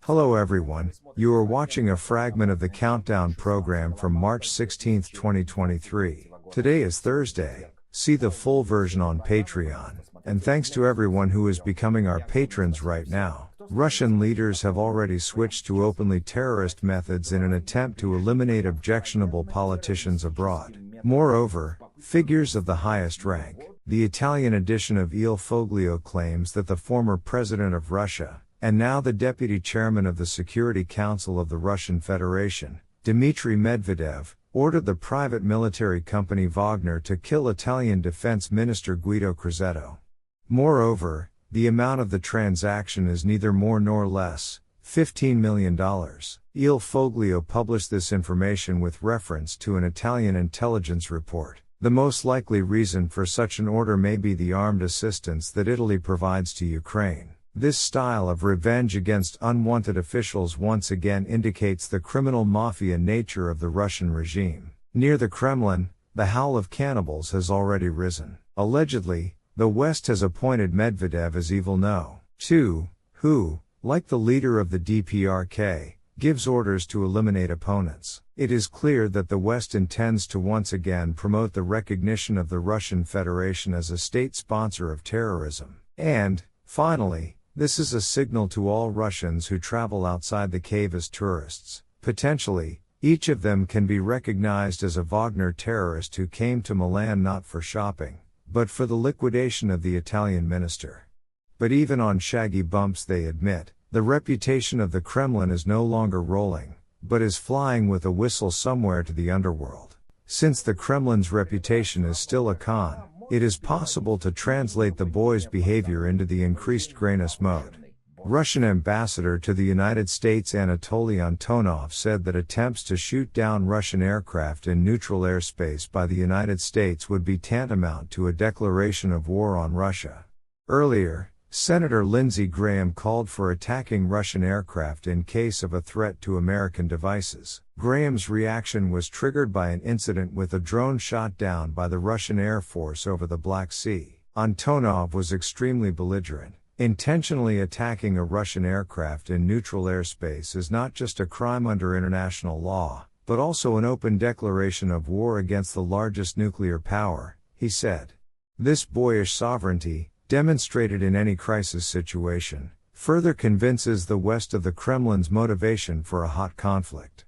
Hello everyone, you are watching a fragment of the Countdown program from March 16, 2023. Today is Thursday. See the full version on Patreon. And thanks to everyone who is becoming our patrons right now. Russian leaders have already switched to openly terrorist methods in an attempt to eliminate objectionable politicians abroad. Moreover, figures of the highest rank, the Italian edition of Il Foglio claims that the former president of Russia, and now the deputy chairman of the Security Council of the Russian Federation, Dmitry Medvedev, ordered the private military company Wagner to kill Italian Defense Minister Guido Crosetto. Moreover, the amount of the transaction is neither more nor less, $15 million. Il Foglio published this information with reference to an Italian intelligence report. The most likely reason for such an order may be the armed assistance that Italy provides to Ukraine. This style of revenge against unwanted officials once again indicates the criminal mafia nature of the Russian regime. Near the Kremlin, the howl of cannibals has already risen. Allegedly, the West has appointed Medvedev as Evil No. 2, who, like the leader of the DPRK, gives orders to eliminate opponents. It is clear that the West intends to once again promote the recognition of the Russian Federation as a state sponsor of terrorism. And, finally, this is a signal to all Russians who travel outside the cave as tourists. Potentially, each of them can be recognized as a Wagner terrorist who came to Milan not for shopping, but for the liquidation of the Italian minister. But even on shaggy bumps they admit, the reputation of the Kremlin is no longer rolling, but is flying with a whistle somewhere to the underworld. Since the Kremlin's reputation is still a con, it is possible to translate the boy's behavior into the increased grayness mode. Russian ambassador to the United States Anatoly Antonov said that attempts to shoot down Russian aircraft in neutral airspace by the United States would be tantamount to a declaration of war on Russia. Earlier, Senator Lindsey Graham called for attacking Russian aircraft in case of a threat to American devices. Graham's reaction was triggered by an incident with a drone shot down by the Russian Air Force over the Black Sea. Antonov was extremely belligerent. Intentionally attacking a Russian aircraft in neutral airspace is not just a crime under international law, but also an open declaration of war against the largest nuclear power, he said. This boyish sovereignty, demonstrated in any crisis situation, further convinces the West of the Kremlin's motivation for a hot conflict.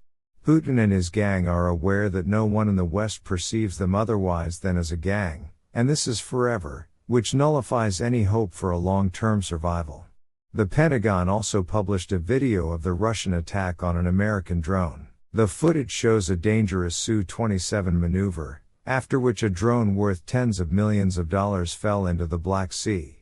Putin and his gang are aware that no one in the West perceives them otherwise than as a gang, and this is forever, which nullifies any hope for a long-term survival. The Pentagon also published a video of the Russian attack on an American drone. The footage shows a dangerous Su-27 maneuver, after which a drone worth tens of millions of dollars fell into the Black Sea.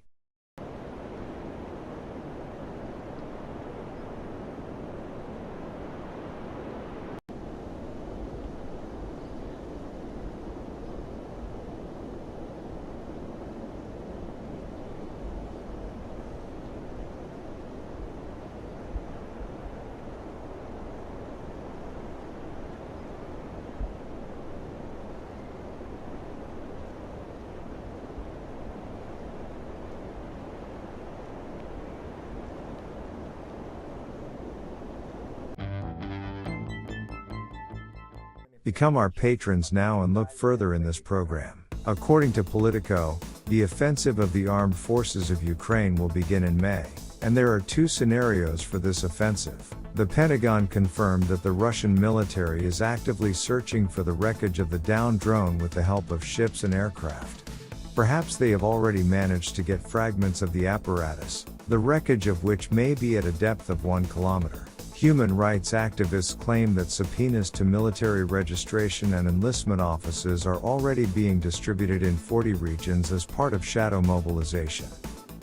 Become our patrons now and look further in this program. According to Politico, the offensive of the armed forces of Ukraine will begin in May, and there are two scenarios for this offensive. The Pentagon confirmed that the Russian military is actively searching for the wreckage of the downed drone with the help of ships and aircraft. Perhaps they have already managed to get fragments of the apparatus, the wreckage of which may be at a depth of 1 kilometer. Human rights activists claim that subpoenas to military registration and enlistment offices are already being distributed in 40 regions as part of shadow mobilization.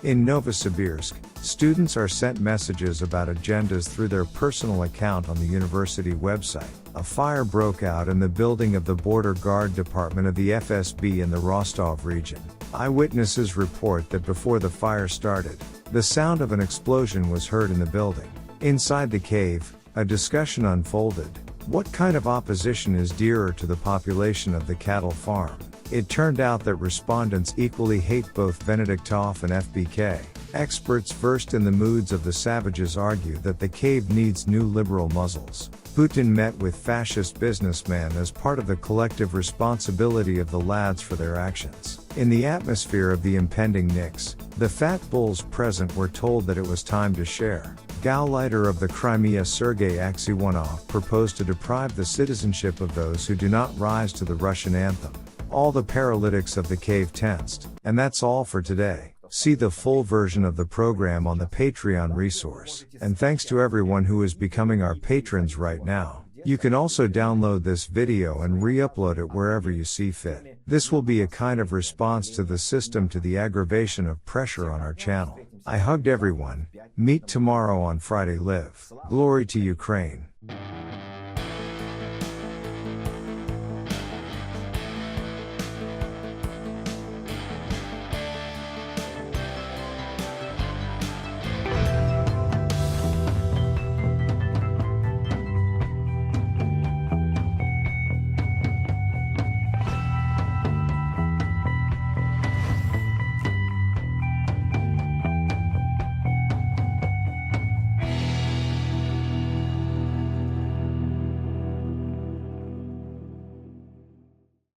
In Novosibirsk, students are sent messages about agendas through their personal account on the university website. A fire broke out in the building of the Border Guard Department of the FSB in the Rostov region. Eyewitnesses report that before the fire started, the sound of an explosion was heard in the building. Inside the cave, a discussion unfolded. What kind of opposition is dearer to the population of the cattle farm? It turned out that respondents equally hate both Venediktov and FBK. Experts versed in the moods of the savages argue that the cave needs new liberal muzzles. Putin met with fascist businessman as part of the collective responsibility of the lads for their actions. In the atmosphere of the impending Nix, the fat bulls present were told that it was time to share. Gauleiter of the Crimea Sergei Aksyonov proposed to deprive the citizenship of those who do not rise to the Russian anthem. All the paralytics of the cave tensed. And that's all for today. See the full version of the program on the Patreon resource. And thanks to everyone who is becoming our patrons right now. You can also download this video and re-upload it wherever you see fit. This will be a kind of response to the system to the aggravation of pressure on our channel. I hugged everyone. Meet tomorrow on Friday Live. Glory to Ukraine.